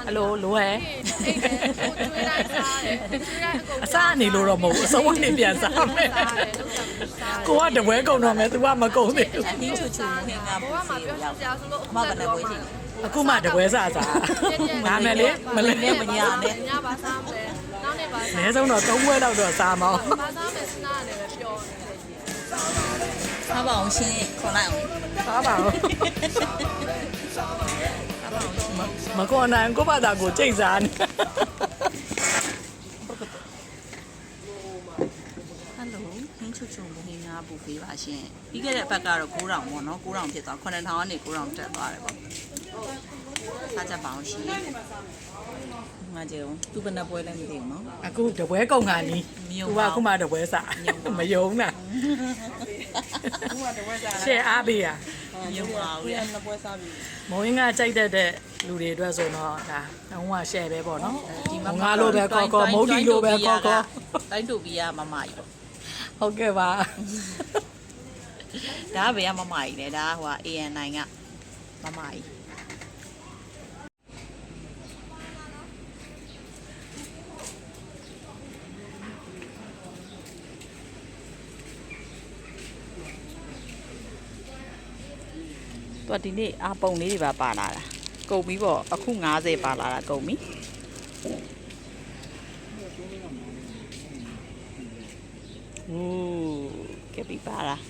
hello လိုဟဲ့အစားနေလို့တော့မဟုတ်ဘူးအဆုံးကနေပြန်စားမယ်ကိုကတပွဲကုန်တော့မယ် तू ကမကုန်သေးဘူး အတင်းချူချူဟင်ကဘဝမှာပြောချင်စရာဆိုလို့အမကလည်းပွဲရှိ အခုမှတပွဲစားစားဒါမဲ့လေမလေးနဲ့မညာနဲ့ ညပါစားမယ်နောက်နေ့ပါ အနည်းဆုံးတော့3ပွဲလောက်တော့စားမအောင် ပါစားမယ်စဉ်းစားရတယ်ပဲပြောနေတယ် စားပါအောင်ရှင်းခေါ်လိုက်အောင် စားပါဦးမကောနိုင်ကိုပါတာကိုကြိတ်စားနေ ဟယ်လိုဟင်းချူချူဟင်ကဘူဖေးပါရှင်ပြီးခဲ့တဲ့ဘက်ကတော့9000ပေါ့နော်9000ဖြစ်သွား9000ကနေ9000တက်သွားတယ်ပေါ့စားကြပါအောင်ရှင်ငါကြောသူဘယ်နှပွဲလဲမသိဘူးနော် အခုတပွဲကုန်ခါနီး तू ကအခုမှတပွဲစားမယုံတာရှယ်အားပေးရ ရုံပါဦးရ မုံရင်းကကြိုက်တဲ့လူတွေအတွက်ဆိုတော့ဒါဟိုကရှယ်ပဲပေါ့နော်ငါလိုပဲကောကောမုတ်ဒီလိုပဲကောကော တိုင်းတူပြီးရမမကြီး ဟုတ်ကဲ့ပါ ဒါကဘယ်ကမမကြီးလဲဒါကဟိုက AN9 ကမမကြီးသူကဒီနေ့အာပုံလေးတွေပါလာတာကုန်ပြီပေါ့အခု90ပါလာတာကုန်ပြီโอ้ကဲပြီပါလား